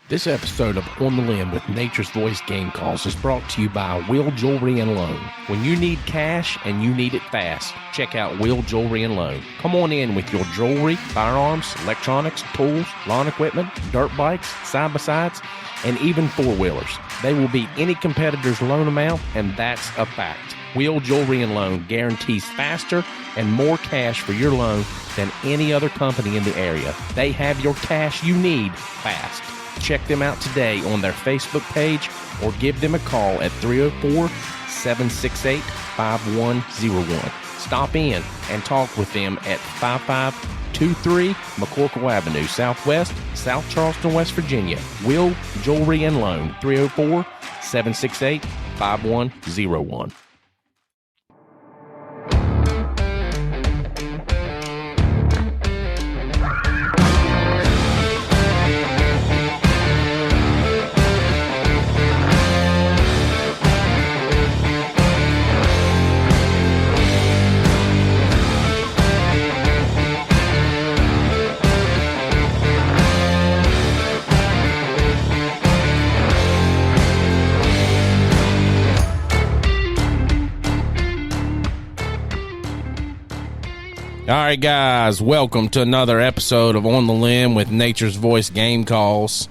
This episode of On the Limb with Nature's Voice Game Calls is brought to you by Will Jewelry and Loan. When you need cash and you need it fast, check out Will Jewelry and Loan. Come on in with your jewelry, firearms, electronics, tools, lawn equipment, dirt bikes, side-by-sides, and even four-wheelers. They will beat any competitor's loan amount, and that's a fact. Will Jewelry and Loan guarantees faster and more cash for your loan than any other company in the area. They have your cash you need fast. Check them out today on their Facebook page or give them a call at 304-768-5101. Stop in and talk with them at 5523 McCorkle Avenue, Southwest, South Charleston, West Virginia. Will Jewelry and Loan, 304-768-5101. All right, guys, welcome to another episode of On the Limb with Nature's Voice Game Calls.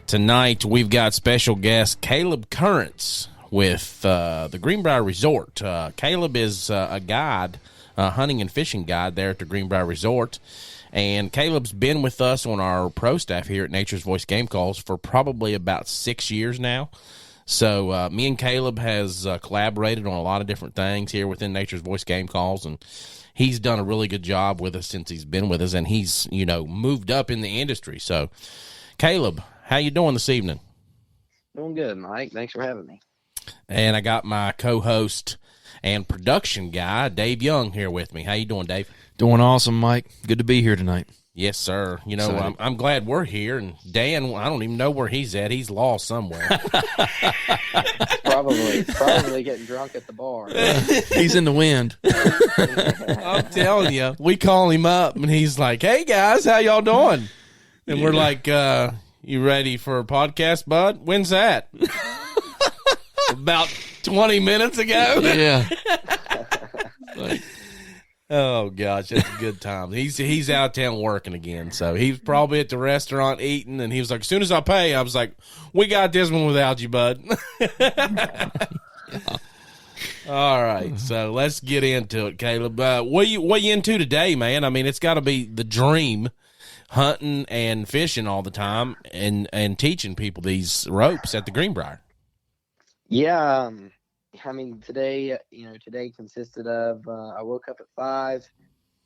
Tonight, we've got special guest Caleb Currence with the Greenbrier Resort. Caleb is a guide, a hunting and fishing guide there at the Greenbrier Resort. And Caleb's been with us on our pro staff here at Nature's Voice Game Calls for probably about 6 years now. So me and Caleb has collaborated on a lot of different things here within Nature's Voice Game Calls, and he's done a really good job with us since he's been with us, and he's, moved up in the industry. So, Caleb, how you doing this evening? Doing good, Mike. Thanks for having me. And I got my co-host and production guy, Dave Young, here with me. How you doing, Dave? Doing awesome, Mike. Good to be here tonight. Yes, sir. I'm glad we're here, and Dan, I don't even know where he's at. He's lost somewhere. Probably getting drunk at the bar. He's in the wind. I'm telling you, we call him up, and he's like, "Hey guys, how y'all doing?" And we're like, "You ready for a podcast, bud? When's that?" About 20 minutes ago. Yeah. Oh gosh, that's a good time. He's out of town working again, so he's probably at the restaurant eating, and he was like, "As soon as I pay," I was like, "We got this one without you, bud." Yeah. All right, so let's get into it, Caleb. What you into today, man? I mean, it's got to be the dream, hunting and fishing all the time, and teaching people these ropes at the Greenbrier. Yeah, I mean, today consisted of I woke up at 5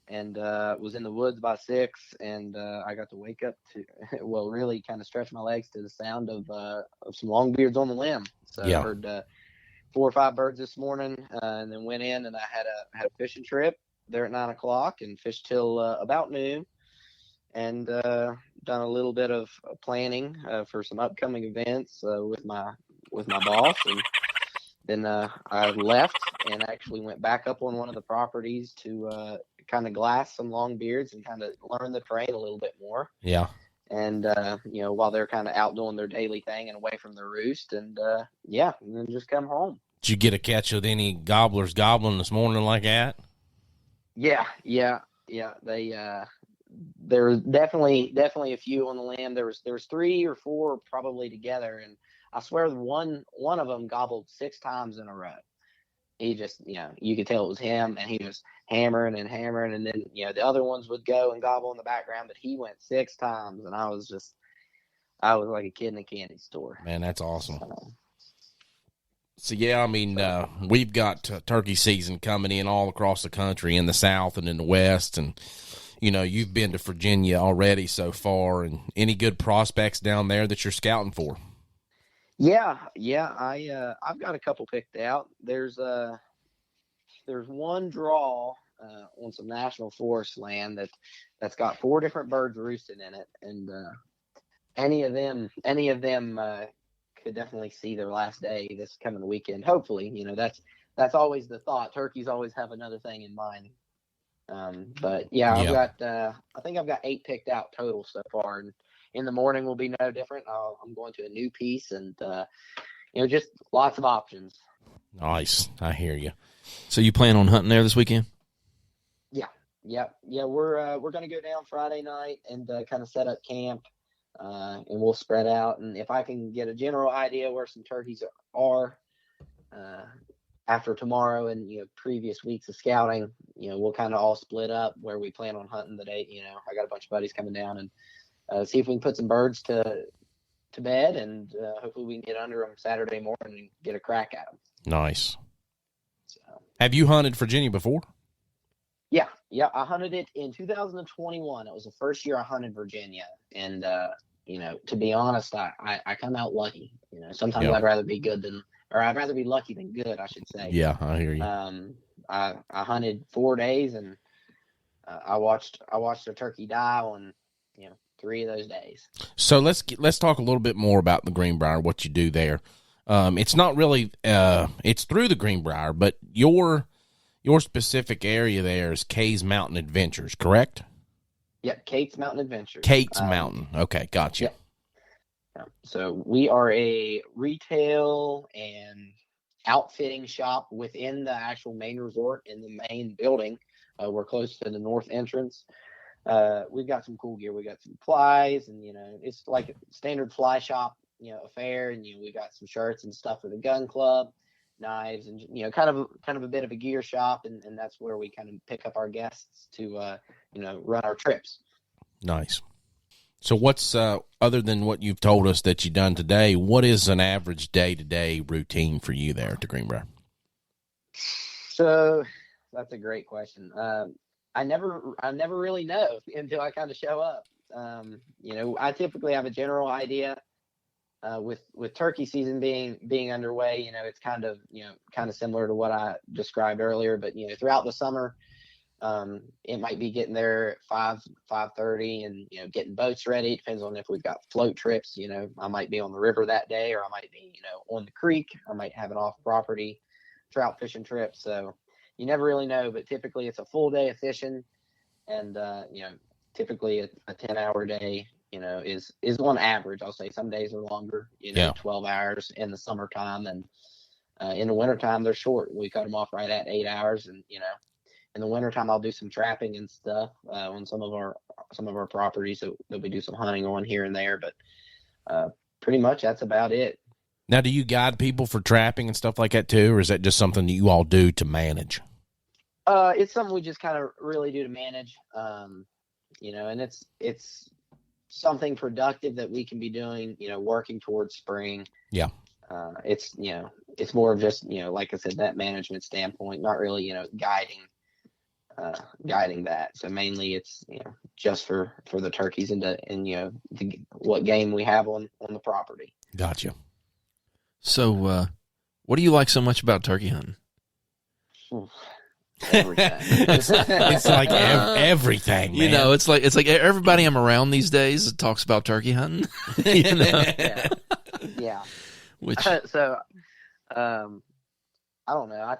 and was in the woods by 6, and I got to wake up to, really kind of stretch my legs to the sound of some longbeards on the limb. So yeah. I heard 4 or 5 birds this morning, and then went in and I had a fishing trip there at 9 o'clock and fished till about noon, and done a little bit of planning for some upcoming events with my boss. And then I left and actually went back up on one of the properties to kind of glass some longbeards and kind of learn the terrain a little bit more. Yeah. And, while they're kind of out doing their daily thing and away from their roost. And then just come home. Did you get a catch with any gobblers gobbling this morning like that? Yeah. They there was definitely a few on the limb. There was 3 or 4 probably together, and I swear one of them gobbled 6 times in a row. He just, you could tell it was him, and he was hammering, and then, the other ones would go and gobble in the background, but he went 6 times, and I was like a kid in a candy store. Man, that's awesome. So yeah, I mean, we've got turkey season coming in all across the country, in the South and in the West, and, you've been to Virginia already so far, and any good prospects down there that you're scouting for? Yeah. I've got a couple picked out. There's one draw on some national forest land that's got 4 different birds roosting in it, and any of them could definitely see their last day this coming weekend. Hopefully, that's always the thought. Turkeys always have another thing in mind. But yeah, I've got I think I've got 8 picked out total so far, and in the morning will be no different. I'm going to a new piece, and just lots of options. Nice. I hear you. So you plan on hunting there this weekend? Yeah. We're going to go down Friday night and kind of set up camp, and we'll spread out. And if I can get a general idea where some turkeys are after tomorrow and previous weeks of scouting, we'll kind of all split up where we plan on hunting the day. I got a bunch of buddies coming down and see if we can put some birds to bed, and hopefully we can get under them Saturday morning and get a crack at them. Nice. So, have you hunted Virginia before? Yeah, I hunted it in 2021. It was the first year I hunted Virginia, and to be honest, I come out lucky. Sometimes I'd rather be I'd rather be lucky than good, I should say. Yeah, I hear you. I hunted 4 days, and I watched a turkey die on 3 of those days. So let's talk a little bit more about the Greenbrier, what you do there. It's not really it's through the Greenbrier, but your specific area there is Kay's Mountain Adventures, correct? Yeah, Kate's Mountain Adventures. Kate's Mountain. Okay, gotcha. Yeah. So we are a retail and outfitting shop within the actual main resort in the main building. We're close to the north entrance. We've got some cool gear. We got some plies, and it's like a standard fly shop, affair. And we got some shirts and stuff for the gun club, knives, and kind of a bit of a gear shop, and that's where we kind of pick up our guests to run our trips. Nice. So what's other than what you've told us that you've done today, what is an average day-to-day routine for you there at the Greenbrier? So that's a great question. I never really know until I kind of show up. I typically have a general idea. With turkey season being underway, it's kind of similar to what I described earlier. But throughout the summer, it might be getting there at 5:30, and getting boats ready. It depends on if we've got float trips. I might be on the river that day, or I might be on the creek. I might have an off-property trout fishing trip. So you never really know. But typically, it's a full day of fishing, and typically a 10-hour day. Is on average. I'll say some days are longer, 12 hours in the summertime, and in the wintertime they're short. We cut them off right at 8 hours, and in the wintertime I'll do some trapping and stuff on some of our properties that we do some hunting on here and there, but pretty much that's about it. Now, do you guide people for trapping and stuff like that too, or is that just something that you all do to manage? It's something we just kind of really do to manage, and it's something productive that we can be doing, working towards spring. Yeah. It's more of just, like I said, that management standpoint, not really, guiding that. So mainly it's, just for the turkeys and what game we have on the property. Gotcha. So, what do you like so much about turkey hunting? Everything. it's like everything, man. It's like everybody I'm around these days talks about turkey hunting. Yeah. Which so, I don't know.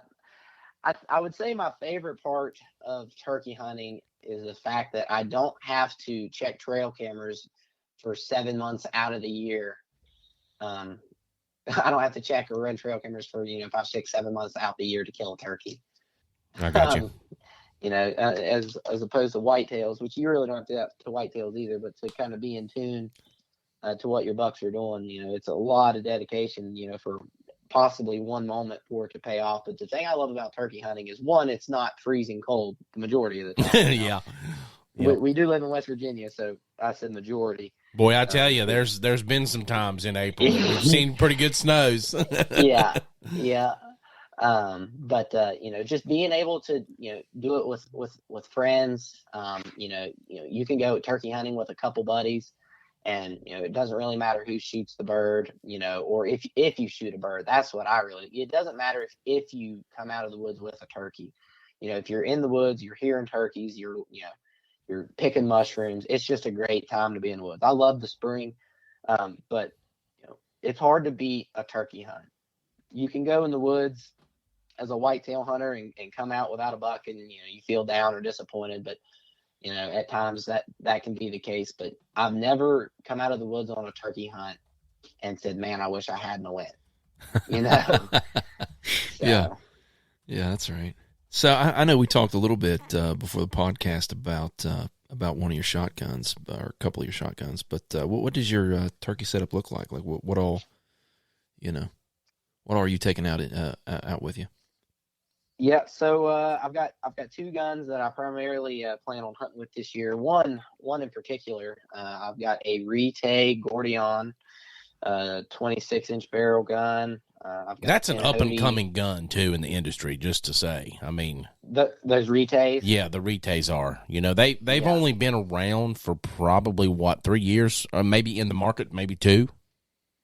I would say my favorite part of turkey hunting is the fact that I don't have to check trail cameras for 7 months out of the year. I don't have to check or run trail cameras for 5, 6, 7 months out the year to kill a turkey. I got you. As opposed to whitetails, which you really don't have to whitetails either, but to kind of be in tune to what your bucks are doing, it's a lot of dedication, for possibly one moment for it to pay off. But the thing I love about turkey hunting is, one, it's not freezing cold the majority of the time. Yeah. We do live in West Virginia, so I said majority. Boy, I tell you, there's been some times in April we've seen pretty good snows. Yeah. But just being able to do it with friends, you can go turkey hunting with a couple buddies, and it doesn't really matter who shoots the bird, or if you shoot a bird. That's what it doesn't matter if you come out of the woods with a turkey. If you're in the woods, you're hearing turkeys, you're picking mushrooms. It's just a great time to be in the woods. I love the spring, but it's hard to beat a turkey hunt. You can go in the woods as a whitetail hunter and come out without a buck, and you feel down or disappointed, but At times that can be the case, but I've never come out of the woods on a turkey hunt and said, man, I wish I hadn't went, So, Yeah. Yeah, that's right. So I know we talked a little bit before the podcast about one of your shotguns or a couple of your shotguns, but what does your turkey setup look like? Like what all, what are you taking out with you? Yeah, so I've got two guns that I primarily plan on hunting with this year. One in particular, I've got a Rite Gordion 26-inch barrel gun. I've got That's an up and Hody. coming gun too in the industry. Just to say, I mean, those Rites. yeah, the Rites are. They've only been around for probably 3 years, or maybe in the market, maybe 2.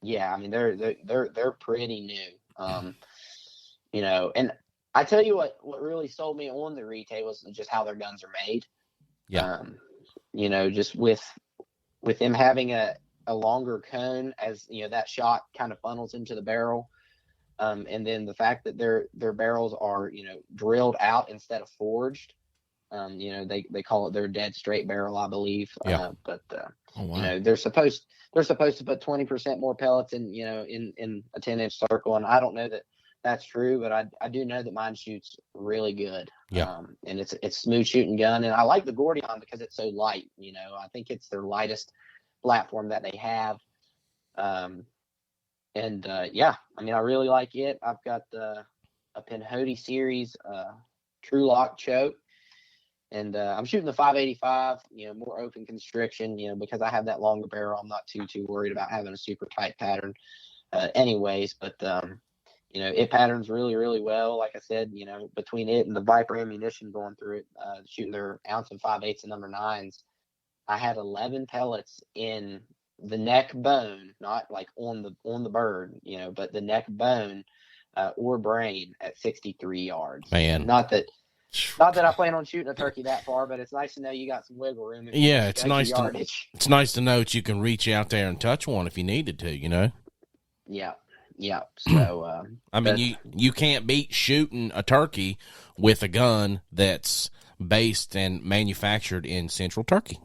Yeah, I mean they're pretty new. And I tell you what really sold me on the Rite was just how their guns are made. Yeah. Just with them having a longer cone, as that shot kind of funnels into the barrel. And then the fact that their barrels are, drilled out instead of forged. They call it their dead straight barrel, I believe. Yeah. Oh, wow. They're supposed to put 20% more pellets in a 10-inch circle. And I don't know that that's true, but I do know that mine shoots really good. Yeah. And it's smooth shooting gun. And I like the Gordion because it's so light. I think it's their lightest platform that they have. I mean, I really like it. I've got a Pinhoti series True Lock choke, and I'm shooting the 585. More open constriction. Because I have that longer barrel, I'm not too worried about having a super tight pattern. Anyways, but it patterns really, really well. Like I said, between it and the Viper ammunition going through it, shooting their ounce and 5/8 and number 9s, I had 11 pellets in the neck bone, not like on the bird, but the neck bone or brain at 63 yards. Man. Not that I plan on shooting a turkey that far, but it's nice to know you got some wiggle room. Yeah, it's nice to know that you can reach out there and touch one if you needed to. Yeah. So I mean, you can't beat shooting a turkey with a gun that's based and manufactured in Central Turkey.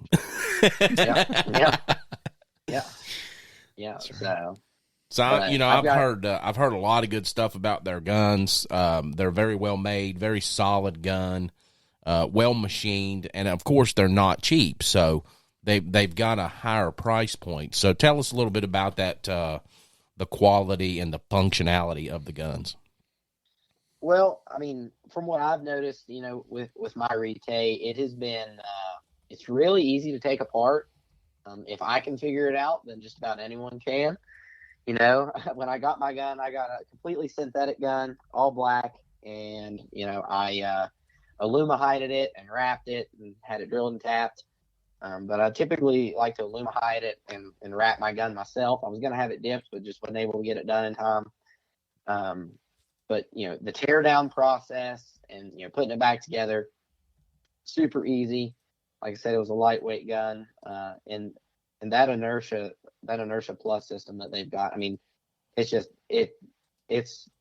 Yeah. So I've heard a lot of good stuff about their guns. They're very well made, very solid gun, well machined, and of course they're not cheap. So they've got a higher price point. So tell us a little bit about that, the quality and the functionality of the guns. Well, I mean, from what I've noticed, with my Rite, it has been it's really easy to take apart. If I can figure it out, then just about anyone can. When I got my gun, I got a completely synthetic gun, all black, and I alumahyded it and wrapped it and had it drilled and tapped. But I typically like to alumahide it and wrap my gun myself. I was gonna have it dipped, but just wasn't able to get it done in time. But the tear down process and putting it back together, super easy. Like I said, it was a lightweight gun, and that inertia plus system that they've got. I mean, it's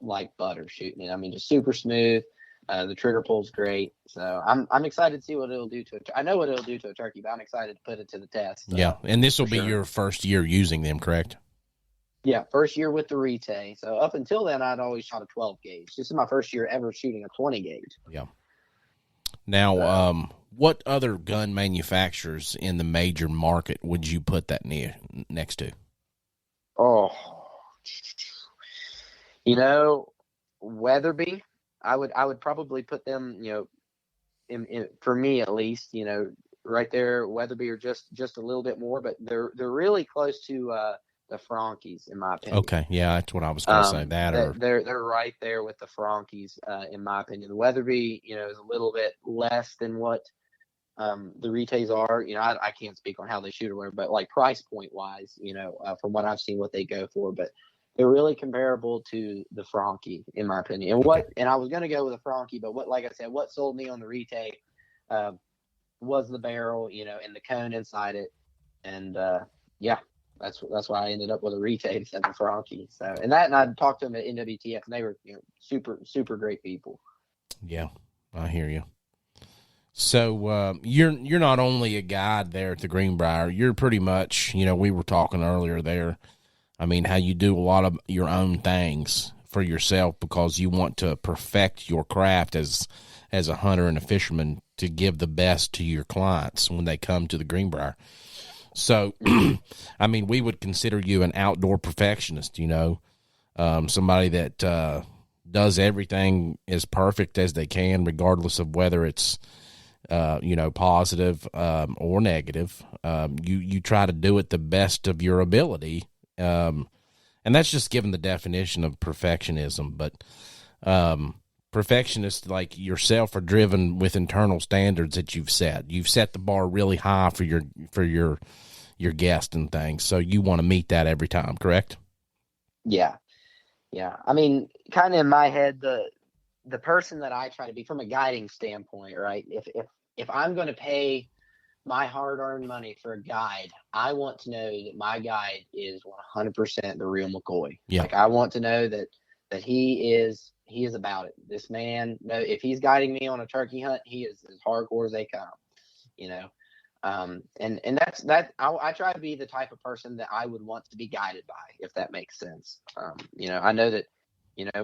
like butter shooting it. I mean, just super smooth. The trigger pull's great. So I'm excited to see what it'll do to I know what it'll do to a turkey, but I'm excited to put it to the test. Yeah, and this will be your first year using them, correct? Yeah, first year with the Rite. So up until then, I'd always shot a 12 gauge. This is my first year ever shooting a 20 gauge. Yeah. Now, what other gun manufacturers in the major market would you put that next to? Oh, Weatherby. I would probably put them, in for me at least, right there. Weatherby are just a little bit more, but they're really close to the Frankies, in my opinion. Okay, yeah, that's what I was going to say. They're right there with the Frankies, in my opinion. The Weatherby, is a little bit less than what the Rites are. I can't speak on how they shoot or whatever, but like price point wise, from what I've seen, what they go for, but they're really comparable to the Frankie, in my opinion. And I was going to go with a Frankie, but like I said, what sold me on the Rite was the barrel, and the cone inside it, and that's why I ended up with a Rite instead of a Frankie. So, and I talked to them at NWTF, and they were super super great people. Yeah, I hear you. So you're not only a guide there at the Greenbrier, you're pretty much, we were talking earlier there. I mean, how you do a lot of your own things for yourself because you want to perfect your craft as a hunter and a fisherman to give the best to your clients when they come to the Greenbrier. So, I mean, we would consider you an outdoor perfectionist, somebody that does everything as perfect as they can, regardless of whether it's, positive or negative. You try to do it the best of your ability. And that's just given the definition of perfectionism. But perfectionists like yourself are driven with internal standards that you've set. You've set the bar really high for your guest and things. So you want to meet that every time, correct? Yeah. Yeah. I mean, kind of in my head, the person that I try to be from a guiding standpoint, right? If I'm going to pay my hard-earned money for a guide, I want to know that my guide is 100% the real McCoy. Yeah. Like I want to know that he is about it. This man, if he's guiding me on a turkey hunt, he is as hardcore as they come, and that's that. I try to be the type of person that I would want to be guided by, if that makes sense. I know that,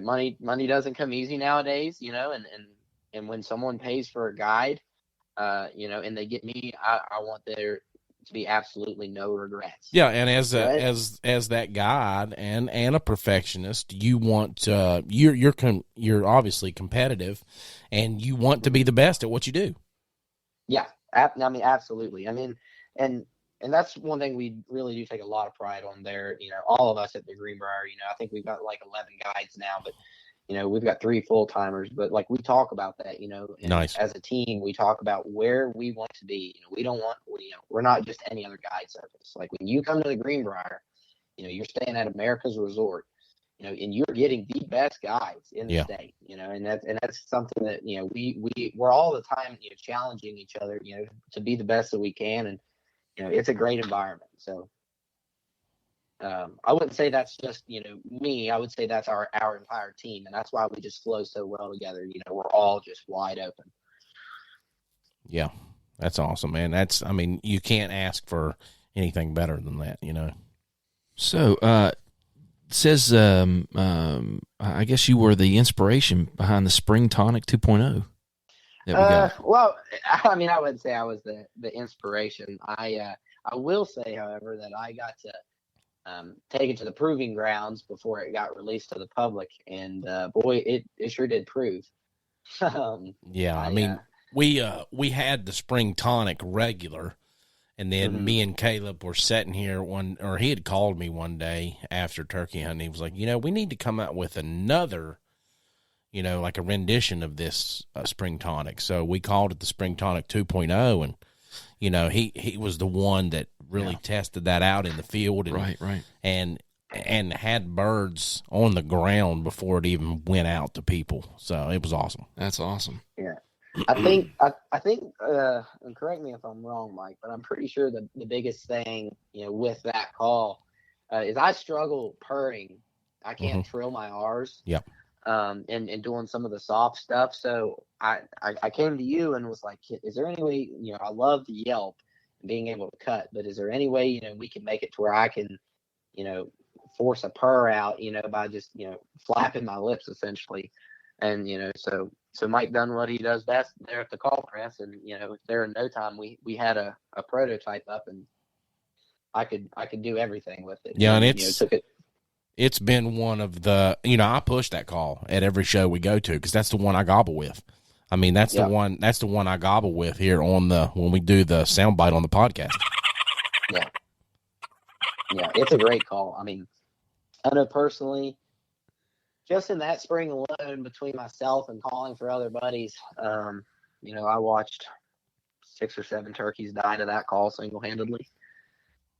money doesn't come easy nowadays, and when someone pays for a guide, and they get me, I want there to be absolutely no regrets. Yeah, and as that guide and a perfectionist, you want you're obviously competitive, and you want to be the best at what you do. Yeah, I mean, absolutely. I mean, and that's one thing we really do take a lot of pride on there. All of us at the Greenbrier. I think we've got like 11 guides now, but we've got 3 full-timers, but like we talk about that, and nice. As a team, we talk about where we want to be. We're not just any other guide service. Like when you come to the Greenbrier, you're staying at America's Resort, and you're getting the best guides in the state, and that's something that, we're all the time, challenging each other, to be the best that we can. And, it's a great environment. So, I wouldn't say that's just, me. I would say that's our entire team. And that's why we just flow so well together. We're all just wide open. Yeah, that's awesome, man. I mean, you can't ask for anything better than that, So, it says, I guess you were the inspiration behind the Spring Tonic 2.0 that we got. Well, I mean, I wouldn't say I was the inspiration. I will say, however, that I got to take it to the proving grounds before it got released to the public, and boy, it sure did prove. Yeah, I mean, we had the Spring Tonic regular, and then me and Caleb were sitting here he had called me one day after turkey hunting. He was like, we need to come out with another, like a rendition of this Spring Tonic. So we called it the Spring Tonic 2.0, and he was the one that really tested that out in the field, and, right, and had birds on the ground before it even went out to people. So it was awesome. That's awesome. Yeah, I think, and correct me if I'm wrong, Mike, but I'm pretty sure the biggest thing, with that call, is I struggle purring. I can't trill my R's. Yep. And doing some of the soft stuff. So I came to you and was like, is there any way, I love the yelp and being able to cut, but is there any way, we can make it to where I can, force a purr out, by just, flapping my lips essentially. And, so Mike done what he does best there at the call press. And, there in no time, we had a prototype up, and I could do everything with it. Yeah. And it's been one of the, I push that call at every show we go to, because that's the one I gobble with. I mean, that's the one I gobble with here when we do the soundbite on the podcast. Yeah. Yeah. It's a great call. I mean, I know personally, just in that spring alone, between myself and calling for other buddies, I watched 6 or 7 turkeys die to that call single-handedly.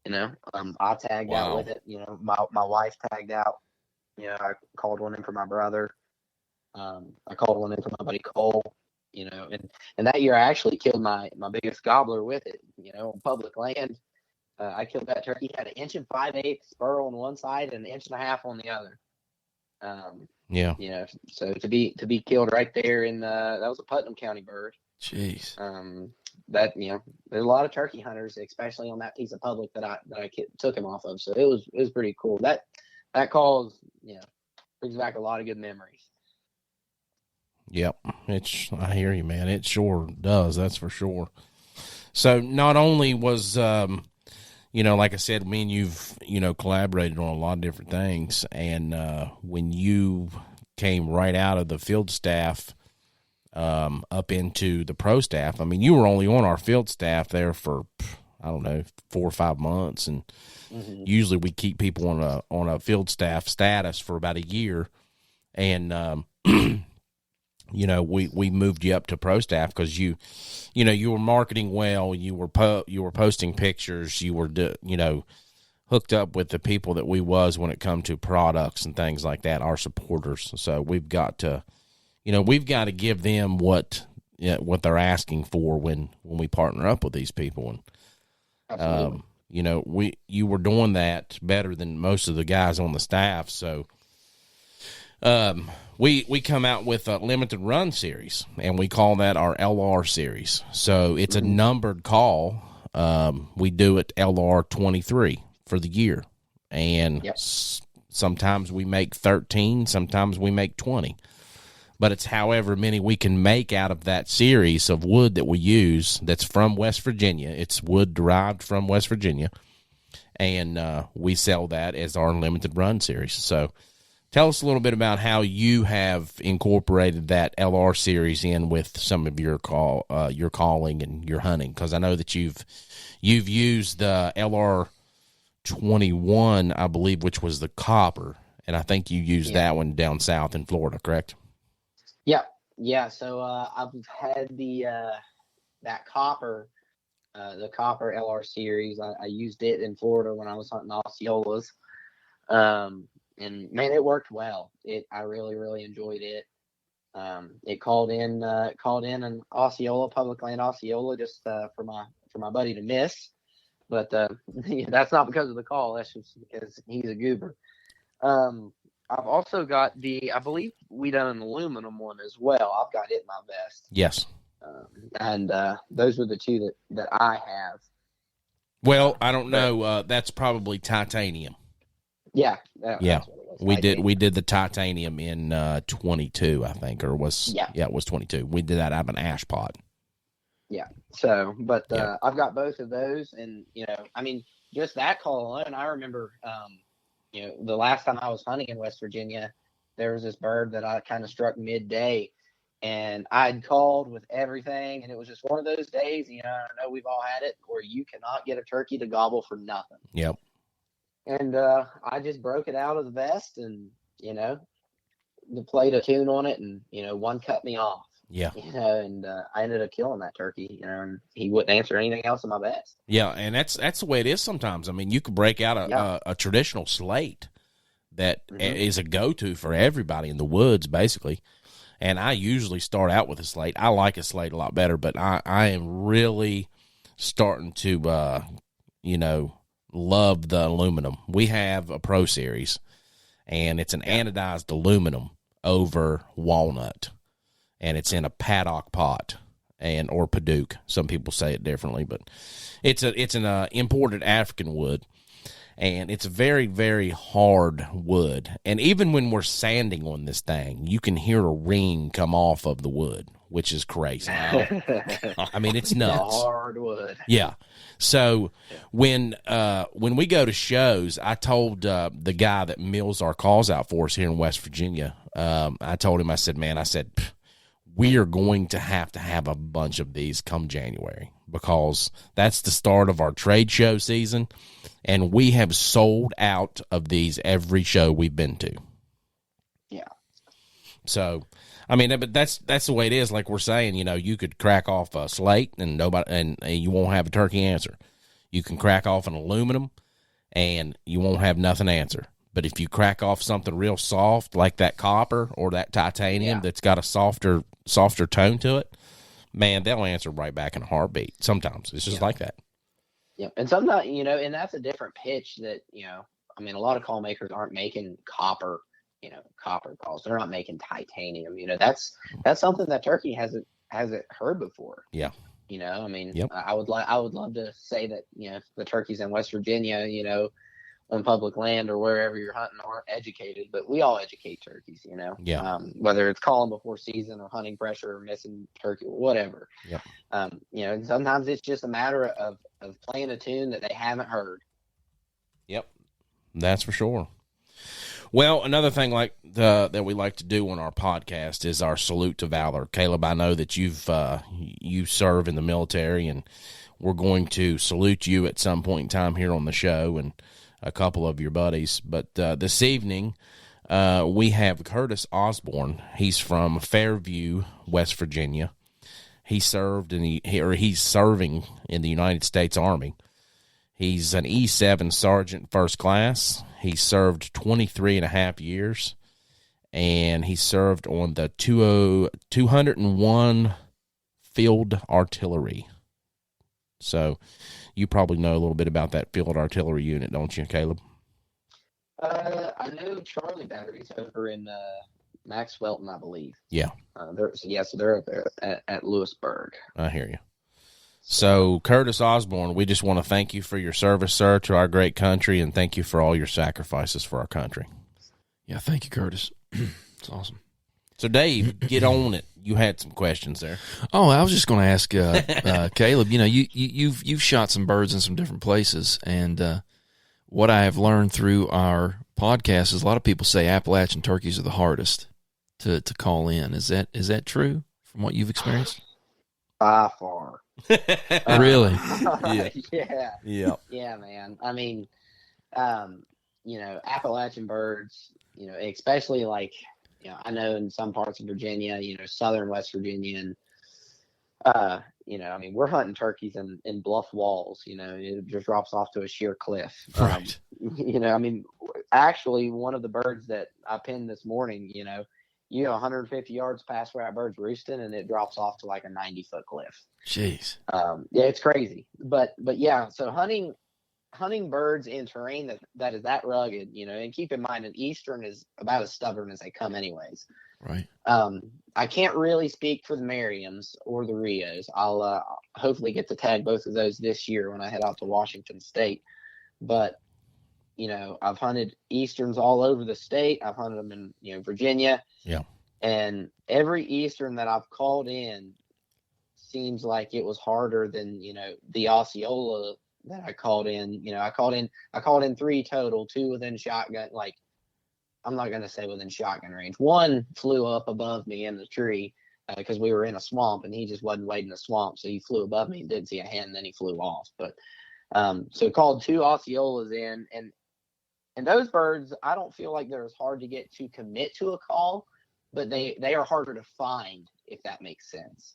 I tagged out with it. My wife tagged out. I called one in for my brother. I called one in for my buddy Cole. And that year I actually killed my biggest gobbler with it. On public land. I killed that turkey. Had 1 5/8 inch spur on one side and 1.5 inches on the other. So to be killed right there that was a Putnam County bird. Jeez. That there's a lot of turkey hunters, especially on that piece of public that I took him off of. So it was pretty cool. That call brings back a lot of good memories. Yep. I hear you, man. It sure does. That's for sure. So not only was, like I said, me and you've, collaborated on a lot of different things. And when you came right out of the field staff up into the pro staff, I mean, you were only on our field staff there for, I don't know, 4 or 5 months. And usually we keep people on a field staff status for about a year. And, we moved you up to pro staff because you were marketing well. You were posting pictures. You were, hooked up with the people that we was when it come to products and things like that, our supporters. So we've got to give them what they're asking for when we partner up with these people. And, Absolutely. you were doing that better than most of the guys on the staff. So, we come out with a limited run series, and we call that our LR series. So it's a numbered call. We do it LR 23 for the year, and sometimes we make 13, sometimes we make 20. But it's however many we can make out of that series of wood that we use that's from West Virginia. It's wood derived from West Virginia, and we sell that as our limited run series. So tell us a little bit about how you have incorporated that LR series in with some of your calling and your hunting, because I know that you've used the LR 21, I believe, which was the copper, and I think you used that one down south in Florida, correct? Yeah. So I've had that copper, the copper LR series. I used it in Florida when I was hunting Osceolas. And man, it worked well. I really, really enjoyed it. It called in an Osceola, public land Osceola, just for my buddy to miss. But that's not because of the call. That's just because he's a goober. I've also got I believe we done an aluminum one as well. I've got it in my vest. Yes. And those are the two that I have. Well, I don't know. That's probably titanium. Yeah. Yeah. That's what it was. We did the titanium in 22, I think, or was it was 22. We did that out of an ash pot. Yeah. So, but I've got both of those, and I mean, just that call alone. I remember, the last time I was hunting in West Virginia, there was this bird that I kind of struck midday, and I'd called with everything, and it was just one of those days. I know we've all had it where you cannot get a turkey to gobble for nothing. Yep. And I just broke it out of the vest, and played a tune on it, and one cut me off. Yeah. And I ended up killing that turkey, and he wouldn't answer anything else in my vest. Yeah, and that's the way it is sometimes. I mean, you could break out a traditional slate that is a go-to for everybody in the woods, basically. And I usually start out with a slate. I like a slate a lot better, but I am really starting to, love the aluminum. We have a Pro Series, and it's an anodized aluminum over walnut. And it's in a paddock pot or Paduke. Some people say it differently, but it's an imported African wood, and it's a very, very hard wood. And even when we're sanding on this thing, you can hear a ring come off of the wood, which is crazy. I mean, it's nuts. Hard wood. Yeah. So when we go to shows, I told the guy that mills our calls out for us here in West Virginia, I told him, I said, we are going to have a bunch of these come January, because that's the start of our trade show season, and we have sold out of these every show we've been to. Yeah. So, I mean, but that's the way it is. Like we're saying, you could crack off a slate and you won't have a turkey answer. You can crack off an aluminum and you won't have nothing answer. But if you crack off something real soft like that copper or that titanium that's got a softer tone to it, man, they'll answer right back in a heartbeat. Sometimes it's just like that. Yeah, and sometimes and that's a different pitch that I mean, a lot of call makers aren't making copper calls. They're not making titanium. That's something that turkey hasn't heard before. Yeah. You know, I mean, Yep. I would love to say that, you know, the turkeys in West Virginia, you know, on public land or wherever you're hunting aren't educated, but we all educate turkeys, you know, Yeah. whether it's calling before season or hunting pressure or missing turkey, whatever. Yep. You know, sometimes it's just a matter of playing a tune that they haven't heard. Yep. That's for sure. Well, another thing that we like to do on our podcast is our salute to valor. Caleb, I know that you serve in the military, and we're going to salute you at some point in time here on the show and a couple of your buddies. But this evening, we have Curtis Osborne. He's from Fairview, West Virginia. He served he's serving in the United States Army. He's an E7 Sergeant First Class. He served 23 and a half years, and he served on the 201 Field Artillery. So you probably know a little bit about that Field Artillery unit, don't you, Caleb? I know Charlie Battery's over in Max Welton, I believe. Yeah. So they're up there at Lewisburg. I hear you. So, Curtis Osborne, we just want to thank you for your service, sir, to our great country, and thank you for all your sacrifices for our country. Yeah, thank you, Curtis. It's awesome. So, Dave, get on it. You had some questions there. Oh, I was just going to ask Caleb. You know, you've shot some birds in some different places, and what I have learned through our podcast is a lot of people say Appalachian turkeys are the hardest to call in. Is that true from what you've experienced? By far. Really? Yeah, man. I mean, you know, Appalachian birds, you know, especially like, you know, I know in some parts of Virginia, you know, southern West Virginia, and you know, I mean, we're hunting turkeys in bluff walls, you know, it just drops off to a sheer cliff. Right. You know, I mean, actually one of the birds that I pinned this morning, you know, 150 yards past where that bird's roosting, and it drops off to like a 90-foot cliff. Jeez. Yeah, it's crazy. But yeah, so hunting birds in terrain that is that rugged, you know, and keep in mind an eastern is about as stubborn as they come anyways. Right. I can't really speak for the Merriams or the Rios. I'll hopefully get to tag both of those this year when I head out to Washington State. But, you know, I've hunted easterns all over the state. I've hunted them in, you know, Virginia. Yeah. And every eastern that I've called in seems like it was harder than, you know, the Osceola that I called in. You know, I called in 3 total, 2 within shotgun. Like, I'm not going to say within shotgun range. One flew up above me in the tree because we were in a swamp, and he just wasn't waiting in the swamp. So he flew above me and didn't see a hand, and then he flew off. But so called 2 Osceolas in, and those birds, I don't feel like they're as hard to get to commit to a call, but they are harder to find, if that makes sense.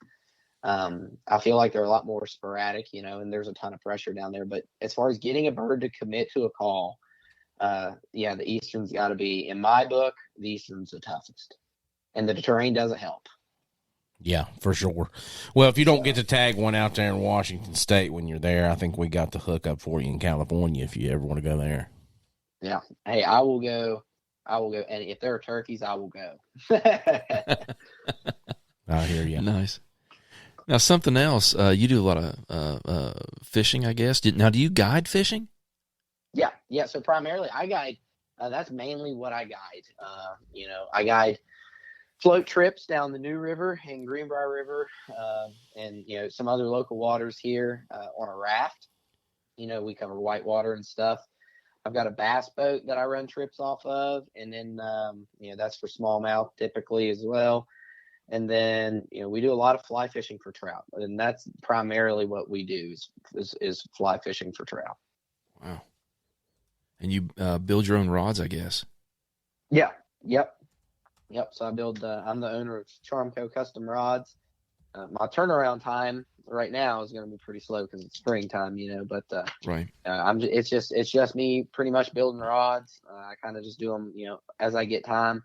I feel like they're a lot more sporadic, you know, and there's a ton of pressure down there. But as far as getting a bird to commit to a call, yeah, the eastern's got to be, in my book, the eastern's the toughest, and the terrain doesn't help. Yeah, for sure. Well, if you don't get to tag one out there in Washington State when you're there, I think we got the hook up for you in California if you ever want to go there. Yeah. Hey, I will go. And if there are turkeys, I will go. I hear you. Nice. Now, something else. You do a lot of fishing, I guess. Do you guide fishing? Yeah. So primarily, I guide. That's mainly what I guide. You know, I guide float trips down the New River and Greenbrier River, and you know, some other local waters here on a raft. You know, we cover whitewater and stuff. I've got a bass boat that I run trips off of, and then you know, that's for smallmouth typically as well. And then, you know, we do a lot of fly fishing for trout, and that's primarily what we do is fly fishing for trout. Wow. And you build your own rods, I guess. Yeah. Yep. So I build. I'm the owner of Charmco Custom Rods. My turnaround time right now is going to be pretty slow because it's springtime, you know. But right. It's just me pretty much building rods. I kind of just do them, you know, as I get time.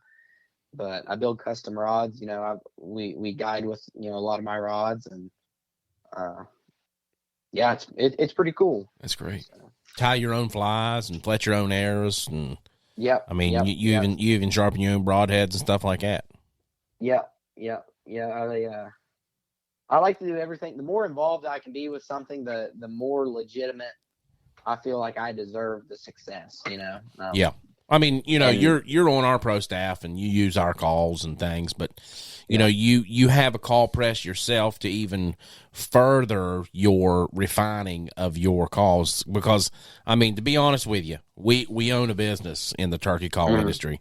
But I build custom rods. You know, we guide with, you know, a lot of my rods, and yeah, it's pretty cool. That's great. So, Tie your own flies and fletch your own arrows, and yep. I mean, you even sharpen your own broadheads and stuff like that. Yeah. I like to do everything. The more involved I can be with something, the more legitimate I feel like I deserve the success, Yeah. I mean, and you're on our pro staff and you use our calls and things, but you have a call press yourself to even further your refining of your calls, because I mean, to be honest with you, we own a business in the turkey call industry,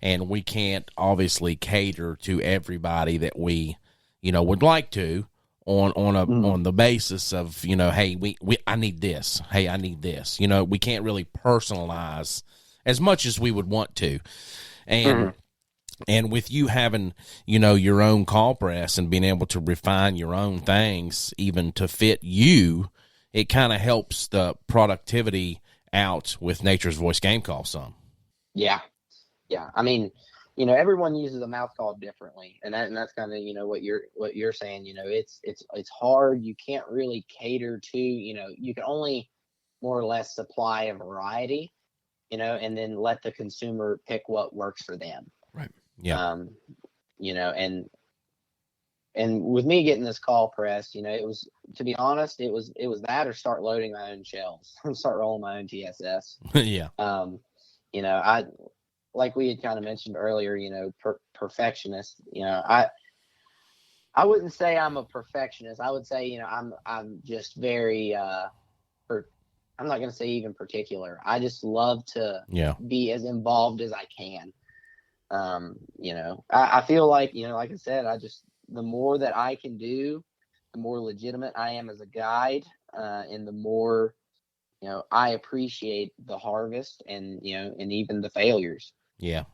and we can't obviously cater to everybody that we would like to on the basis of, hey, I need this. Hey, I need this. We can't really personalize as much as we would want to. And with you having, your own call press and being able to refine your own things even to fit you, it kind of helps the productivity out with Nature's Voice Game Call some. Yeah. Yeah. I mean, everyone uses a mouth call differently, and that's kind of, what you're saying. It's hard. You can't really cater to, you can only more or less supply a variety, and then let the consumer pick what works for them. Right. Yeah. And with me getting this call press, it was, to be honest, it was that or start loading my own shells, start rolling my own TSS. Yeah. I, like we had kind of mentioned earlier, perfectionist, I wouldn't say I'm a perfectionist. I would say, I'm just very, I'm not going to say even particular. I just love to be as involved as I can. I feel like, like I said, the more that I can do, the more legitimate I am as a guide, and the more, I appreciate the harvest and, and even the failures. Yeah.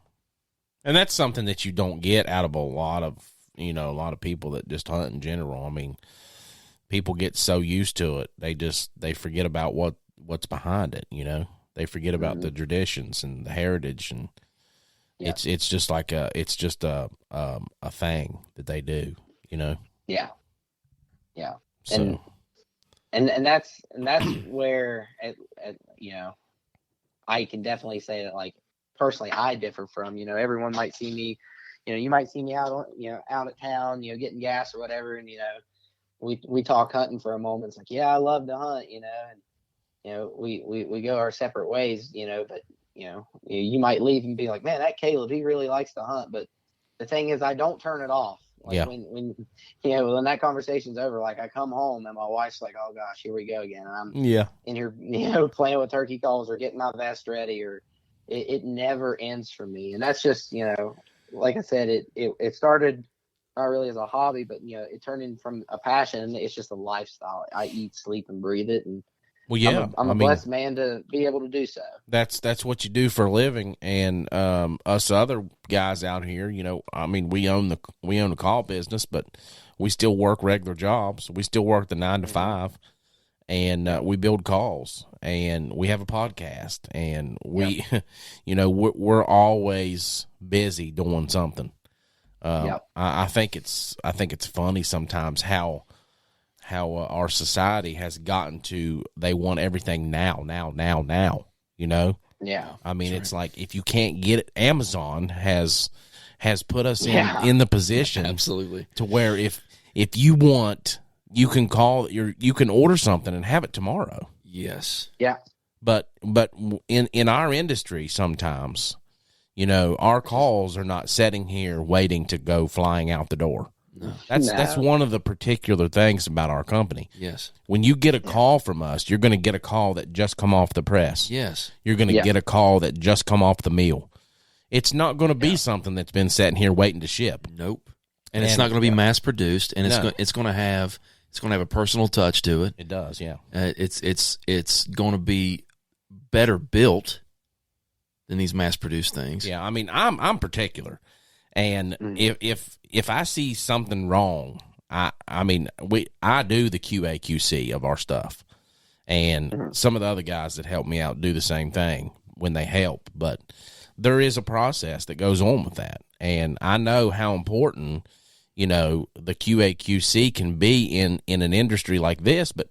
And that's something that you don't get out of a lot of people that just hunt in general. I mean, people get so used to it. They forget about what's behind it. They forget about the traditions and the heritage, and it's just like a thing that they do, Yeah. Yeah. So. And that's where I can definitely say that, like, personally, I differ from, everyone might see me, you might see me out at town, getting gas or whatever. And, we talk hunting for a moment. It's like, yeah, I love to hunt, and, we go our separate ways, but, you might leave and be like, man, that Caleb, he really likes to hunt. But the thing is, I don't turn it off. Like when that conversation's over, like, I come home and my wife's like, oh gosh, here we go again. And I'm in here, playing with turkey calls or getting my vest ready, or it never ends for me. And that's just, like I said, it started not really as a hobby, but, it turned in from a passion. It's just a lifestyle. I eat, sleep, and breathe it. And well, yeah, I'm a blessed man to be able to do so. That's what you do for a living. And us other guys out here, we own the call business, but we still work regular jobs. We still work the 9 to 5, and we build calls, and we have a podcast, and we, we're always busy doing something. I think it's funny sometimes how our society has gotten to, they want everything now. Yeah. I mean, it's like, if you can't get it, Amazon has put us in the position absolutely to where if you want, you can you can order something and have it tomorrow. Yes. Yeah. But in our industry, sometimes, our calls are not sitting here waiting to go flying out the door. No. That's one of the particular things about our company. Yes. When you get a call from us, you're going to get a call that just come off the press. Yes. You're going to get a call that just come off the mill. It's not going to be something that's been sitting here waiting to ship. Nope. And it's not going to be mass produced, and it's going to have a personal touch to it. It does, yeah. It's going to be better built than these mass produced things. Yeah, I mean, I'm particular, and if I see something wrong, I do the QA/QC of our stuff, and some of the other guys that help me out do the same thing when they help. But there is a process that goes on with that, and I know how important the QA/QC can be in an industry like this. But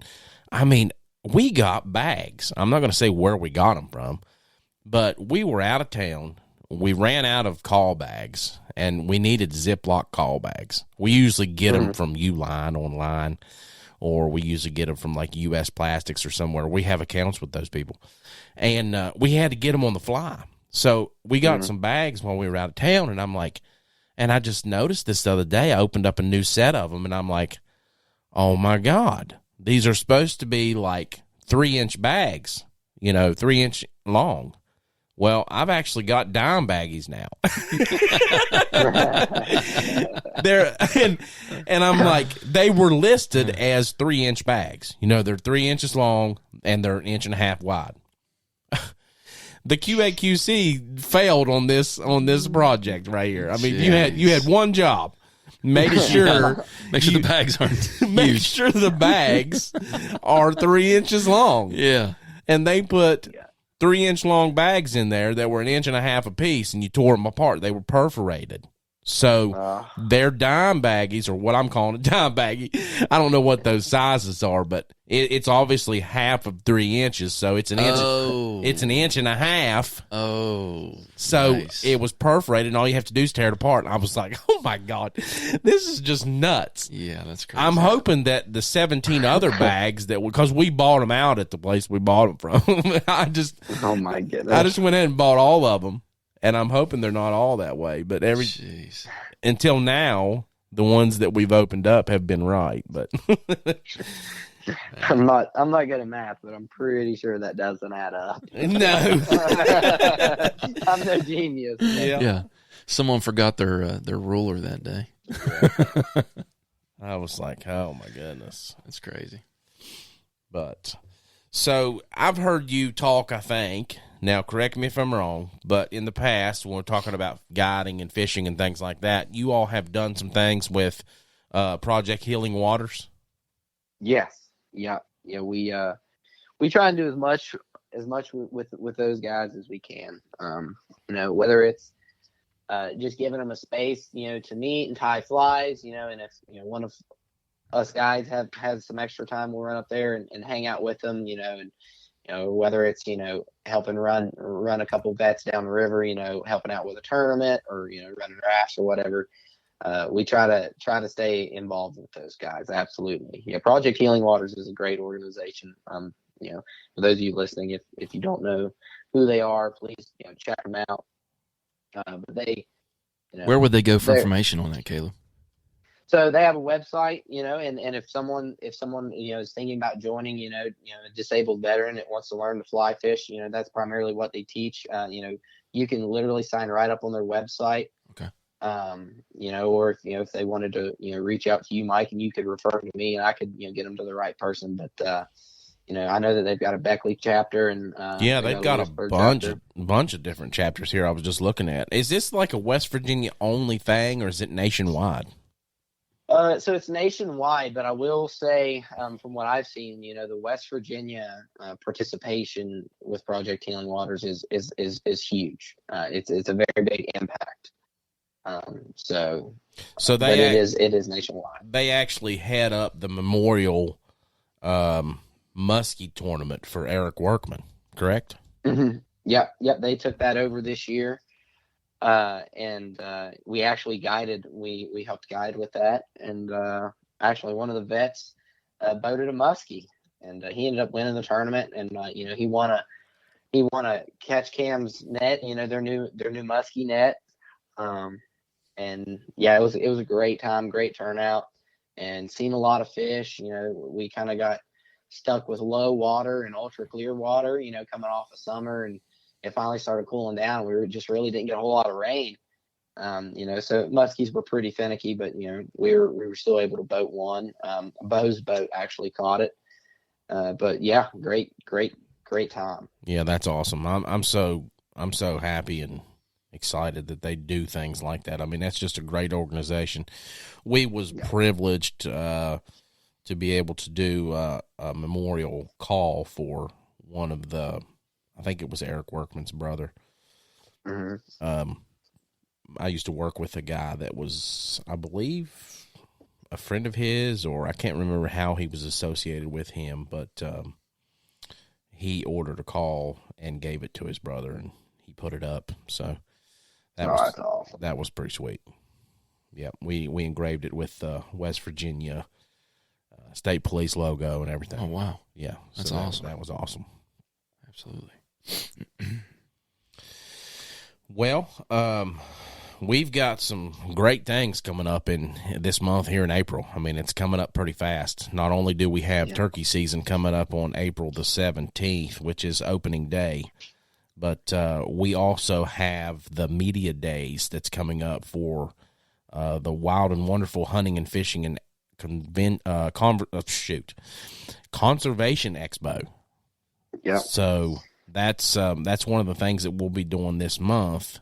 I mean, we got bags. I'm not going to say where we got them from, but we were out of town. we ran out of call bags, and we needed Ziploc call bags. We usually get them from Uline online, or we usually get them from like U.S. Plastics or somewhere. We have accounts with those people, and we had to get them on the fly. So we got some bags while we were out of town, and I'm like, and I just noticed this the other day. I opened up a new set of them, and I'm like, oh my God, these are supposed to be like 3-inch bags, 3-inch long. Well, I've actually got dime baggies now. and I'm like, they were listed as 3-inch bags. They're 3 inches long and they're 1.5 inches wide. The QAQC failed on this project right here. I mean, you had one job. Make sure the bags aren't make sure the bags are 3 inches long. Yeah. And they put 3-inch long bags in there that were 1.5 inches a piece, and you tore them apart. They were perforated. So they're dime baggies, or what I'm calling a dime baggie. I don't know what those sizes are, but it's obviously half of 3 inches, so it's an inch. It's 1.5 inches. Oh, so nice. It was perforated, and all you have to do is tear it apart. And I was like, oh my God, this is just nuts. Yeah, that's crazy. I'm hoping that the 17 other bags because we bought them out at the place we bought them from. Oh my goodness. I just went ahead and bought all of them. And I'm hoping they're not all that way, but until now, the ones that we've opened up have been right. But I'm not good at math, but I'm pretty sure that doesn't add up. No, I'm no genius. Yeah. Someone forgot their ruler that day. I was like, oh my goodness, that's crazy. But so I've heard you talk, I think. Now, correct me if I'm wrong, but in the past, when we're talking about guiding and fishing and things like that, you all have done some things with Project Healing Waters. Yes, yeah. We try and do as much with those guys as we can. Whether it's just giving them a space, to meet and tie flies, and if one of us guys has some extra time, we'll run up there and hang out with them, and. Whether it's, helping run a couple vets down the river, helping out with a tournament or, running rafts or whatever. We try to stay involved with those guys. Absolutely. Yeah. Project Healing Waters is a great organization. For those of you listening, if you don't know who they are, please, check them out. But they, where would they go for information on that, Caleb? So they have a website, and if someone is thinking about joining, a disabled veteran that wants to learn to fly fish, that's primarily what they teach. You can literally sign right up on their website. Okay. Or if they wanted to, reach out to you, Mike, and you could refer them to me, and I could, get them to the right person. But I know that they've got a Beckley chapter, and they've got a bunch of different chapters here. I was just looking at. Is this like a West Virginia only thing, or is it nationwide? So it's nationwide, but I will say, from what I've seen, the West Virginia participation with Project Healing Waters is huge. It's a very big impact. So it is nationwide. They actually head up the Memorial Muskie tournament for Eric Workman, correct? Mm-hmm. Yep. They took that over this year. And we actually guided, we helped guide with that. And actually one of the vets boated a muskie, and he ended up winning the tournament. And he won a Catch Cam's net, their new muskie net. And yeah, it was a great time, great turnout, and seen a lot of fish. We kind of got stuck with low water and ultra clear water, coming off of summer, and it finally started cooling down. We just really didn't get a whole lot of rain. So muskies were pretty finicky, but we were still able to boat one. Bo's boat actually caught it. But yeah, great time. Yeah, that's awesome. I'm so happy and excited that they do things like that. I mean, that's just a great organization. We was privileged to be able to do a memorial call for one of the, I think it was Eric Workman's brother. Mm-hmm. I used to work with a guy that was, I believe, a friend of his, or I can't remember how he was associated with him, but he ordered a call and gave it to his brother, and he put it up. So That's awesome. That was pretty sweet. Yeah, we engraved it with West Virginia State Police logo and everything. Oh, wow. Yeah, that's awesome. That was awesome. Absolutely. Well, we've got some great things coming up in this month here in April. I mean, it's coming up pretty fast. Not only do we have turkey season coming up on April the 17th, which is opening day, but we also have the media days that's coming up for the Wild and Wonderful Hunting and Fishing and Conservation Expo. Yeah. So that's one of the things that we'll be doing this month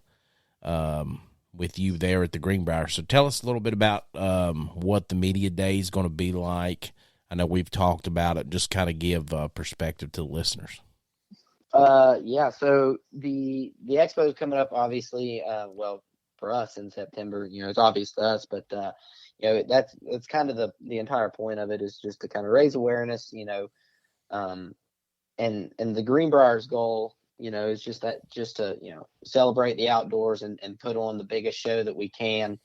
with you there at the Greenbrier. So tell us a little bit about what the media day is going to be like. I know we've talked about it. Just kind of give perspective to the listeners. Yeah. So the expo is coming up, obviously. Well, for us in September, it's obvious to us, but that's kind of the entire point of it, is just to kind of raise awareness, and the Greenbrier's goal, is just to celebrate the outdoors and put on the biggest show that we can.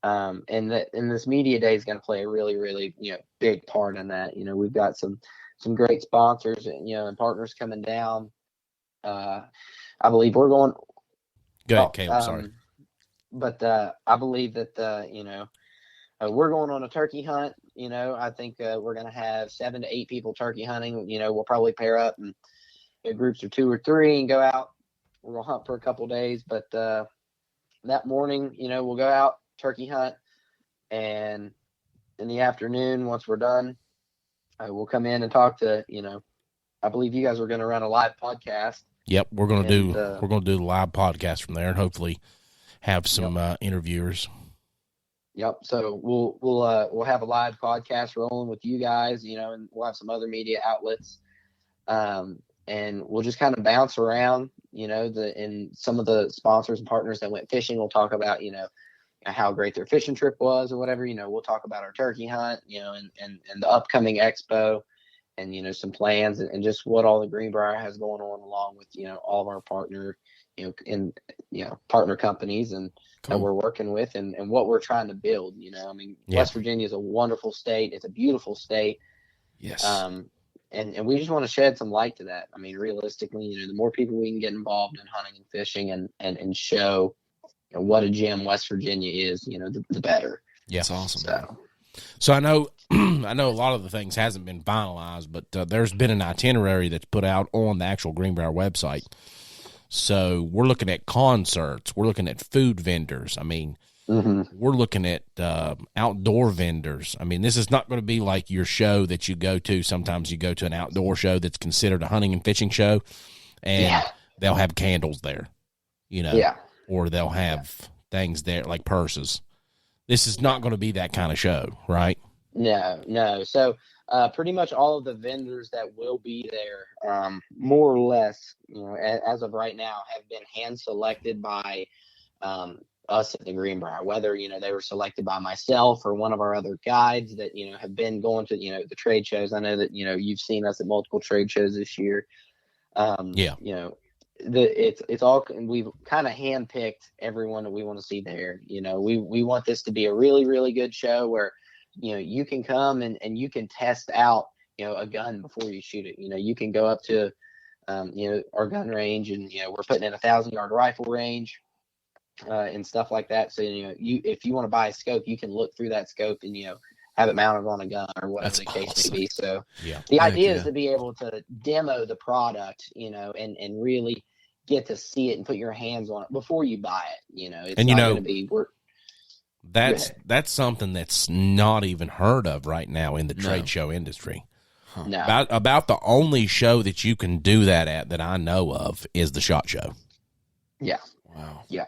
And this media day is going to play a really, really, big part in that. We've got some great sponsors and partners coming down. I believe we're going. Go ahead, Caleb. Sorry. But I believe that, we're going on a turkey hunt. I think we're going to have 7 to 8 people turkey hunting. We'll probably pair up and groups of 2 or 3 and go out. We're going to hunt for a couple days. But that morning, we'll go out, turkey hunt. And in the afternoon, once we're done, we'll come in and talk to, I believe you guys are going to run a live podcast. Yep, we're going to do the live podcast from there, and hopefully have some interviewers. Yep. So we'll have a live podcast rolling with you guys, and we'll have some other media outlets, and we'll just kind of bounce around, and some of the sponsors and partners that went fishing will talk about, how great their fishing trip was or whatever. We'll talk about our turkey hunt, and the upcoming expo, and some plans and just what all the Greenbrier has going on, along with all of our partner partner companies and that we're working with, and what we're trying to build. West Virginia is a wonderful state. It's a beautiful state. Yes. And we just want to shed some light to that. Realistically, the more people we can get involved in hunting and fishing and show what a gem West Virginia is, the better. Yeah, that's awesome. So I know a lot of the things hasn't been finalized, but there's been an itinerary that's put out on the actual Greenbrier website. So we're looking at concerts. We're looking at food vendors. We're looking at outdoor vendors. This is not going to be like your show that you go to. Sometimes you go to an outdoor show that's considered a hunting and fishing show, and they'll have candles there, or they'll have things there like purses. This is not going to be that kind of show, right? No. So pretty much all of the vendors that will be there, more or less, as of right now, have been hand selected by us at the Greenbrier. Whether they were selected by myself or one of our other guides that have been going to the trade shows. I know that you've seen us at multiple trade shows this year. It's all, we've kind of handpicked everyone that we want to see there. We want this to be a really, really good show where you can come and you can test out a gun before you shoot it. You can go up to our gun range, and we're putting in a 1,000-yard rifle range and stuff like that. So if you want to buy a scope, you can look through that scope and have it mounted on a gun or whatever the case may be. So the idea is to be able to demo the product, and really get to see it and put your hands on it before you buy it. It's not going to be work. That's something that's not even heard of right now in the trade show industry. No. About the only show that you can do that at that I know of is the SHOT Show. Yeah. Wow. Yeah.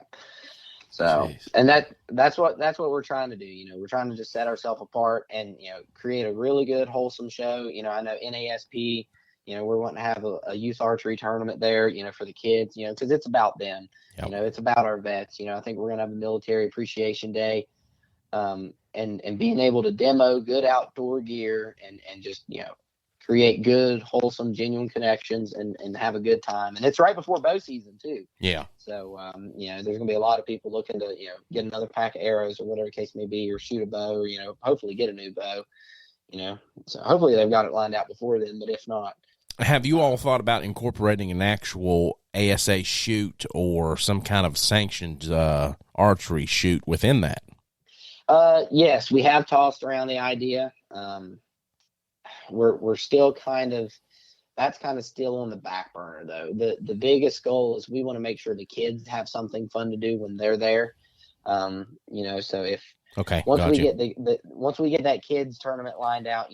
So, and that's what we're trying to do. We're trying to just set ourselves apart and, create a really good, wholesome show. I know NASP, we're wanting to have a youth archery tournament there, for the kids, because it's about them. Yep. It's about our vets. I think we're going to have a military appreciation day, and being able to demo good outdoor gear and just, create good, wholesome, genuine connections and have a good time. And it's right before bow season too. Yeah. So, there's going to be a lot of people looking to, get another pack of arrows or whatever the case may be, or shoot a bow, or, hopefully get a new bow, so hopefully they've got it lined out before then, but if not. Have you all thought about incorporating an actual ASA shoot or some kind of sanctioned archery shoot within that? Yes, we have tossed around the idea. We're still that's kind of still on the back burner though. The biggest goal is we want to make sure the kids have something fun to do when they're there. So if once we get once we get that kids tournament lined out,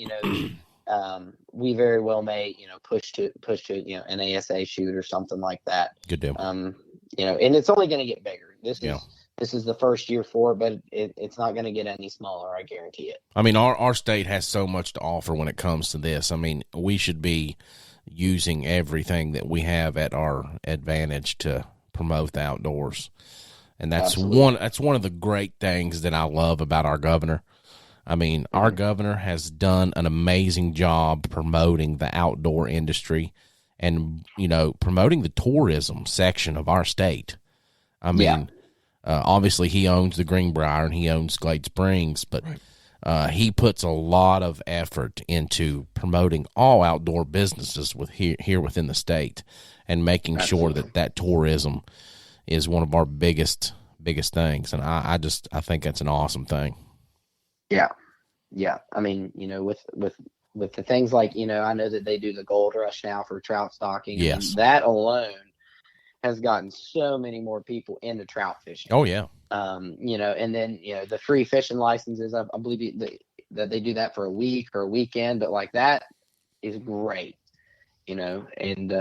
we very well may push to an ASA shoot or something like that. Good deal. And it's only going to get bigger. This is the first year for it, but it's not going to get any smaller. I guarantee it. I mean, our state has so much to offer when it comes to this. I mean, we should be using everything that we have at our advantage to promote the outdoors. And that's one of the great things that I love about our governor. I mean, our governor has done an amazing job promoting the outdoor industry and, promoting the tourism section of our state. I mean, obviously he owns the Greenbrier and he owns Glade Springs, but he puts a lot of effort into promoting all outdoor businesses here within the state and making sure that tourism is one of our biggest things. And I think that's an awesome thing. Yeah. Yeah. I mean, with the things like, I know that they do the gold rush now for trout stocking. Yes. And that alone has gotten so many more people into trout fishing. Oh yeah. And then, the free fishing licenses, I believe that they do that for a week or a weekend, but like that is great, and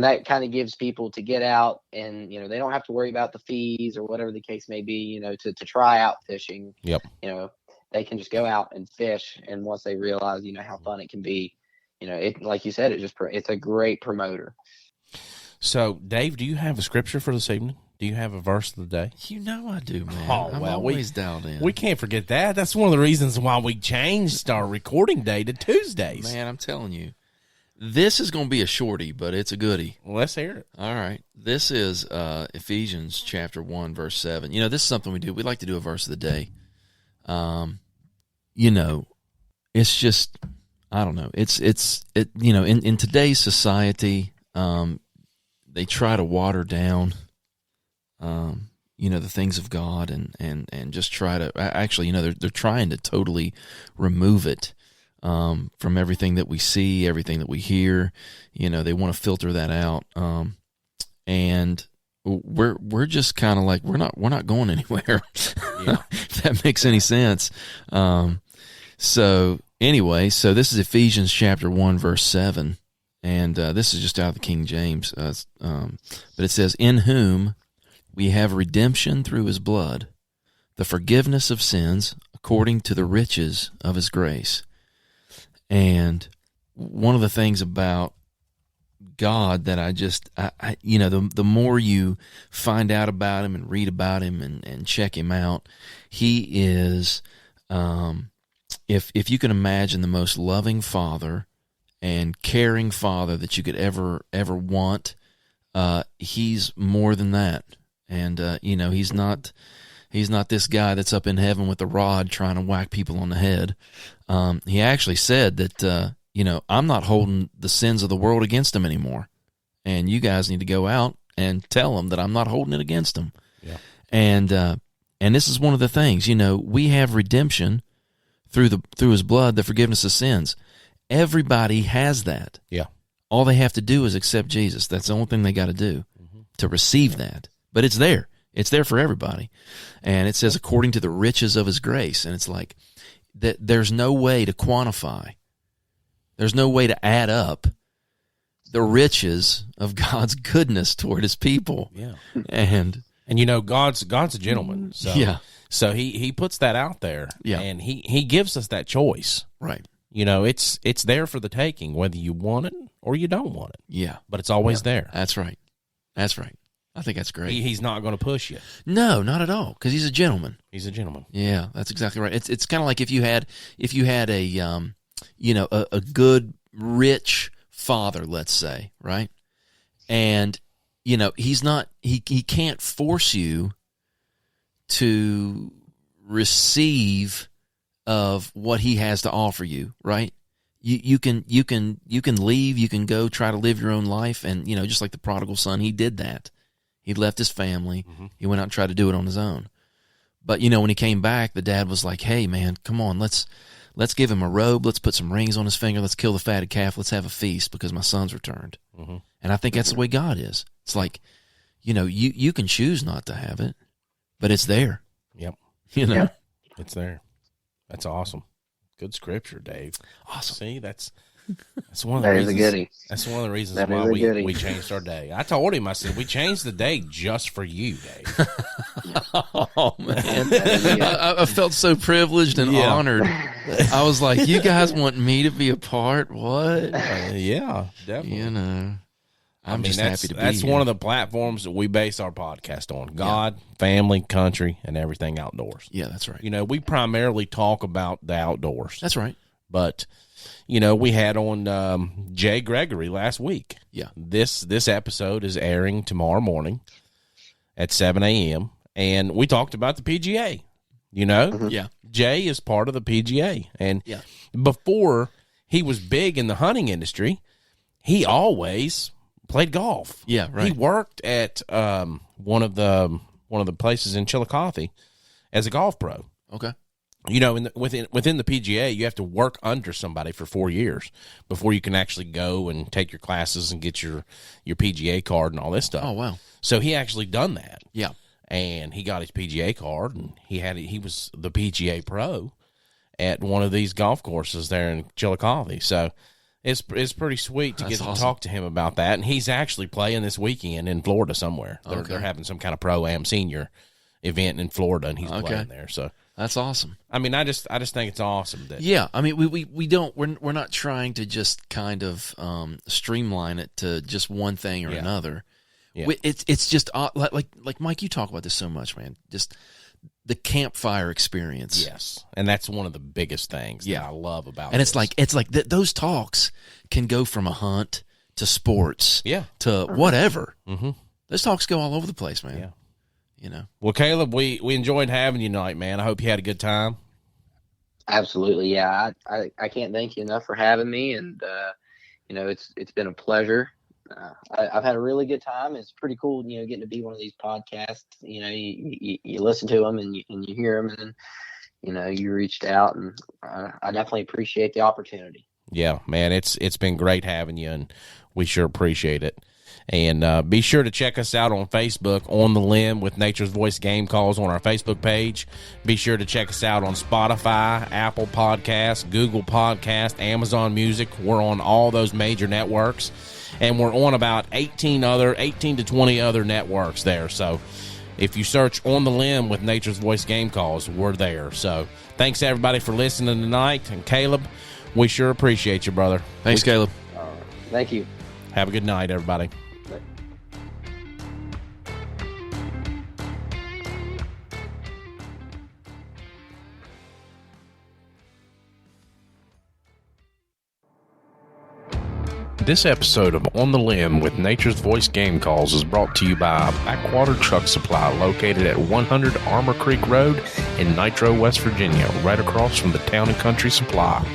that kind of gives people to get out and, they don't have to worry about the fees or whatever the case may be, to try out fishing. Yep. They can just go out and fish. And once they realize, how fun it can be, it, like you said, it's a great promoter. So Dave, do you have a scripture for this evening? Do you have a verse of the day? I do, man. Oh, I'm always dialed in. We can't forget that. That's one of the reasons why we changed our recording day to Tuesdays. Man, I'm telling you. This is going to be a shorty, but it's a goodie. Well, let's hear it. All right. This is Ephesians chapter 1, verse 7. This is something we do. We like to do a verse of the day. It's just, I don't know. In today's society, they try to water down, the things of God and just try to, actually, they're trying to totally remove it. From everything that we see, everything that we hear, they want to filter that out. And we're just kind of like, we're not going anywhere. If that makes any sense. So this is Ephesians chapter 1, verse 7. And, this is just out of the King James. But it says, in whom we have redemption through his blood, the forgiveness of sins according to the riches of his grace. And one of the things about God that the more you find out about him and read about him and check him out, he is, if you can imagine the most loving father and caring father that you could ever want, he's more than that. And, he's not this guy that's up in heaven with a rod trying to whack people on the head. He actually said that, I'm not holding the sins of the world against him anymore. And you guys need to go out and tell them that I'm not holding it against them. Yeah. And this is one of the things, we have redemption through his blood, the forgiveness of sins. Everybody has that. Yeah. All they have to do is accept Jesus. That's the only thing they got to do to receive that. But it's there. It's there for everybody. And it says, according to the riches of his grace. And it's like, that there's no way to quantify. There's no way to add up the riches of God's goodness toward his people. Yeah. And God's a gentleman. So, yeah. So he puts that out there. Yeah. And he gives us that choice. Right. It's there for the taking, whether you want it or you don't want it. Yeah. But it's always there. That's right. I think that's great. He's not going to push you. No, not at all, because he's a gentleman. He's a gentleman. Yeah, that's exactly right. It's kind of like if you had a a good rich father, let's say, right? And, you know, he can't force you to receive of what he has to offer you, right? You can leave, you can go try to live your own life, and, you know, just like the prodigal son, he did that. He left his family. Mm-hmm. He went out and tried to do it on his own. But, you know, when he came back, the dad was like, "Hey, man, come on, let's give him a robe. Let's put some rings on his finger. Let's kill the fatted calf. Let's have a feast because my son's returned." Mm-hmm. And I think that's the way God is. It's like, you know, you can choose not to have it, but it's there. Yep. You know, it's there. That's awesome. Good scripture, Dave. Awesome. See, that's one of the reasons. Goodie. That's one of the reasons why we changed our day. I told him, I said, we changed the day just for you, Dave. Oh, man. I felt so privileged and honored. I was like, you guys want me to be a part? What? Yeah, definitely. You know, I'm just happy to be That's here. one of the platforms that we base our podcast on. God, family, country, and everything outdoors. Yeah, that's right. You know, we primarily talk about the outdoors. That's right. But, you know, we had on Jay Gregory last week. Yeah. This episode is airing tomorrow morning at 7 a.m., and we talked about the PGA, you know? Mm-hmm. Yeah. Jay is part of the PGA, and before he was big in the hunting industry, he always played golf. Yeah, right. He worked at one of the places in Chillicothe as a golf pro. Okay. You know, within the PGA, you have to work under somebody for 4 years before you can actually go and take your classes and get your PGA card and all this stuff. Oh, wow. So he actually done that. Yeah. And he got his PGA card, and he was the PGA pro at one of these golf courses there in Chillicothe. So it's pretty sweet to get to talk to him about that. And he's actually playing this weekend in Florida somewhere. They're having some kind of pro-am senior event in Florida, and he's playing there. So that's awesome. I mean, I just think it's awesome that I mean, we're not trying to just kind of streamline it to just one thing or another. Yeah. It's just like Mike, you talk about this so much, man. Just the campfire experience. Yes, and that's one of the biggest things that I love about. And it's like those talks can go from a hunt to sports, to whatever. Mm-hmm. Those talks go all over the place, man. Yeah. You know. Well, Caleb, we enjoyed having you tonight, man. I hope you had a good time. Absolutely, yeah. I can't thank you enough for having me, and you know, it's been a pleasure. I've had a really good time. It's pretty cool, you know, getting to be one of these podcasts. You know, you listen to them and you hear them, and you know, you reached out, and I definitely appreciate the opportunity. Yeah, man, it's been great having you, and we sure appreciate it. And be sure to check us out on Facebook, On the Limb with Nature's Voice Game Calls on our Facebook page. Be sure to check us out on Spotify, Apple Podcasts, Google Podcasts, Amazon Music. We're on all those major networks, and we're on about 18 to 20 other networks there. So if you search On the Limb with Nature's Voice Game Calls, we're there. So thanks, everybody, for listening tonight. And Caleb, we sure appreciate you, brother. Thanks, Caleb. Thank you. Have a good night, everybody. This episode of On the Limb with Nature's Voice Game Calls is brought to you by Backwater Truck Supply, located at 100 Armor Creek Road in Nitro, West Virginia, right across from the Town and Country Supply.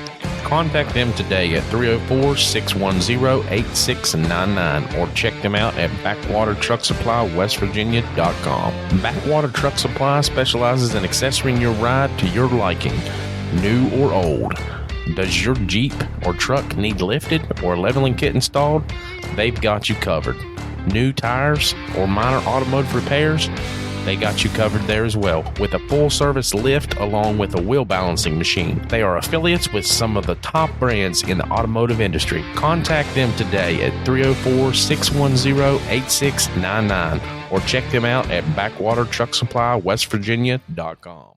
Contact them today at 304-610-8699 or check them out at backwatertrucksupply.westvirginia.com. Backwater Truck Supply specializes in accessorying your ride to your liking, new or old. Does your Jeep or truck need lifted or leveling kit installed? They've got you covered. New tires or minor automotive repairs? They got you covered there as well, with a full-service lift along with a wheel balancing machine. They are affiliates with some of the top brands in the automotive industry. Contact them today at 304-610-8699 or check them out at backwatertrucksupply.westvirginia.com.